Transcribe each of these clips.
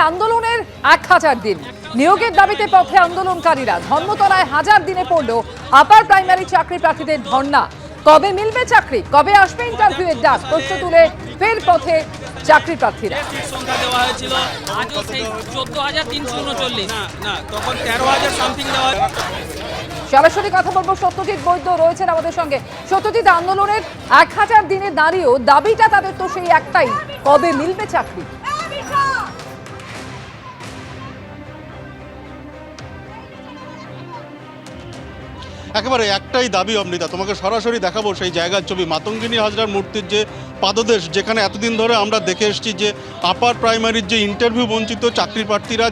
আন্দোলনের 1000 দিন। নিয়োগের দাবিতে পথে আন্দোলনকারীরা। ধর্মতলায় 1000 দিনে পড়ল আপার প্রাইমারি চাকরি প্রার্থীদের ধর্ণা। কবে মিলবে চাকরি, কবে আসবে ইন্টারভিউয়ের ডাক, প্রশ্ন তুলে ফের পথে চাকরি প্রার্থীরা। সংখ্যা দেওয়া হয়েছিল আজও সেই 14,339 না তখন 13,000 সামথিং দেওয়া। সরাসরি কথা বলবো, সত্যজিৎ বৈদ্য রয়েছেন আমাদের সঙ্গে। সত্যজিৎ, আন্দোলনের 1000 দিনে দাঁড়িয়েও দাবিটা তাদের তো সেই একটাই, কবে মিলবে চাকরি? একেবারে একটাই দাবি অমৃতা, তোমাকে সরাসরি দেখাবো সেই জায়গার ছবি। মাতঙ্গিনী হাজরার মূর্তির যে পাদদেশ, যেখানে এতদিন ধরে আমরা দেখে এসেছি যে আপার প্রাইমারির যে ইন্টারভিউ বঞ্চিত চাকরি প্রার্থীরা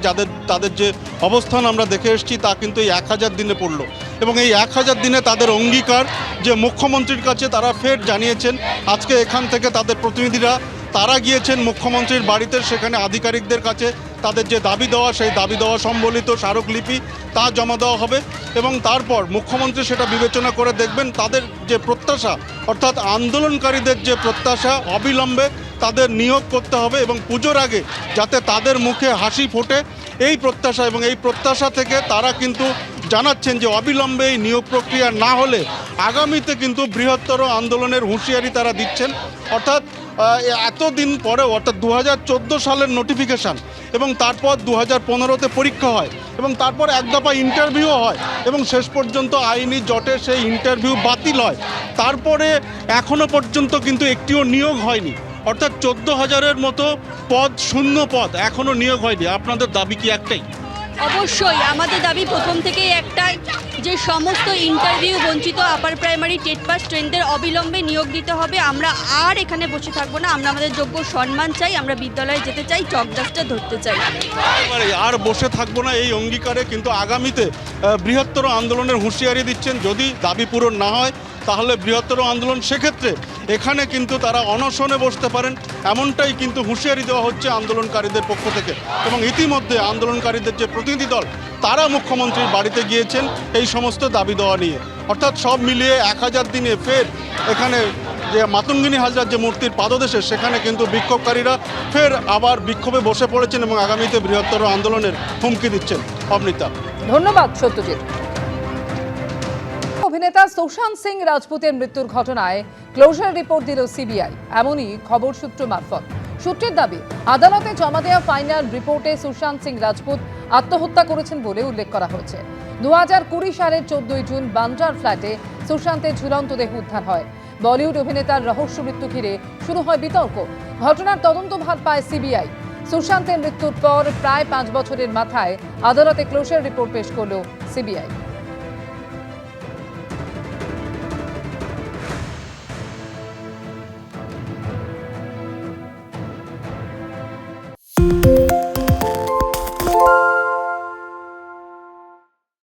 তাদের যে অবস্থান আমরা দেখে এসেছি, তা কিন্তু এই 1000 দিনে পড়লো। এবং এই 1000 দিনে তাদের অঙ্গীকার যে মুখ্যমন্ত্রীর কাছে তারা ফের জানিয়েছেন। আজকে এখান থেকে তাদের প্রতিনিধিরা তারা গিয়েছেন মুখ্যমন্ত্রীর বাড়িতে, সেখানে আধিকারিকদের কাছে তাদের যে দাবি দেওয়া, সেই দাবি দেওয়া সম্বলিত স্মারকলিপি তা জমা দেওয়া হবে। এবং তারপর মুখ্যমন্ত্রী সেটা বিবেচনা করে দেখবেন তাদের যে প্রত্যাশা, অর্থাৎ আন্দোলনকারীদের যে প্রত্যাশা, অবিলম্বে তাদের নিয়োগ করতে হবে এবং পুজোর আগে যাতে তাদের মুখে হাসি ফোটে, এই প্রত্যাশা। এবং এই প্রত্যাশা থেকে তারা কিন্তু জানাচ্ছেন যে অবিলম্বে এই নিয়োগ প্রক্রিয়া না হলে আগামীতে কিন্তু বৃহত্তর আন্দোলনের হুঁশিয়ারি তারা দিচ্ছেন। অর্থাৎ এতদিন পরে, অর্থাৎ 2014 সালের নোটিফিকেশান এবং তারপর 2015-তে পরীক্ষা হয় এবং তারপর এক দফা ইন্টারভিউ হয় এবং শেষ পর্যন্ত আইনি জটে সেই ইন্টারভিউ বাতিল হয়। তারপরে এখনও পর্যন্ত কিন্তু একটিও নিয়োগ হয়নি। অর্থাৎ 14,000-এর মতো পদ, শূন্য পদ, এখনও নিয়োগ হয়নি। আপনাদের দাবি কি একটাই? অবশ্যই আমাদের দাবি প্রথম থেকেই একটাই, যে সমস্ত ইন্টারভিউ বঞ্চিত আপার প্রাইমারি টেট পাস স্টুডেন্টদের অবিলম্বে নিয়োগ দিতে হবে। আমরা আর এখানে বসে থাকবো না, আমরা আমাদের যোগ্য সম্মান চাই, আমরা বিদ্যালয়ে যেতে চাই, চকডাস্টটা ধরতে চাই। আর বসে থাকবো না এই অঙ্গীকারে কিন্তু আগামীতে বৃহত্তর আন্দোলনের হুঁশিয়ারি দিচ্ছেন। যদি দাবি পূরণ না হয় তাহলে বৃহত্তর আন্দোলন, সেক্ষেত্রে এখানে কিন্তু তারা অনশনে বসতে পারেন, এমনটাই কিন্তু হুঁশিয়ারি দেওয়া হচ্ছে আন্দোলনকারীদের পক্ষ থেকে। এবং ইতিমধ্যে আন্দোলনকারীদের যে প্রতিনিধি দল, তারা মুখ্যমন্ত্রীর বাড়িতে গিয়েছেন এই সমস্ত দাবি দেওয়া নিয়ে। অর্থাৎ সব মিলিয়ে 1000 দিনে ফের এখানে যে মাতঙ্গিনী হাজরার যে মূর্তির পাদদেশে, সেখানে কিন্তু বিক্ষোভকারীরা ফের আবার বিক্ষোভে বসে পড়েছেন এবং আগামীতে বৃহত্তর আন্দোলনের হুমকি দিচ্ছেন। অমৃতা, ধন্যবাদ সত্যজিৎ। অভিনেতা সুশান্ত সিং রাজপুতের মৃত্যুর ঘটনায় ক্লোজার রিপোর্ট দিল সিবিআই, এমনই খবর সূত্র মারফত। সূত্রের দাবি, আদালতে জমা দেওয়া ফাইনাল রিপোর্টে সুশান্ত সিং রাজপুত আত্মহত্যা করেছেন বলে উল্লেখ করা হয়েছে। 2020 সালের 14 জুন বান্দ্রার ফ্ল্যাটে সুশান্তের ঝুলন্ত দেহ উদ্ধার হয়। বলিউড অভিনেতার রহস্য মৃত্যু ঘিরে শুরু হয় বিতর্ক। ঘটনার তদন্তভার পায় সিবিআই। সুশান্তের মৃত্যুর পর প্রায় 5 বছরের মাথায় আদালতে ক্লোজার রিপোর্ট পেশ করল সিবিআই।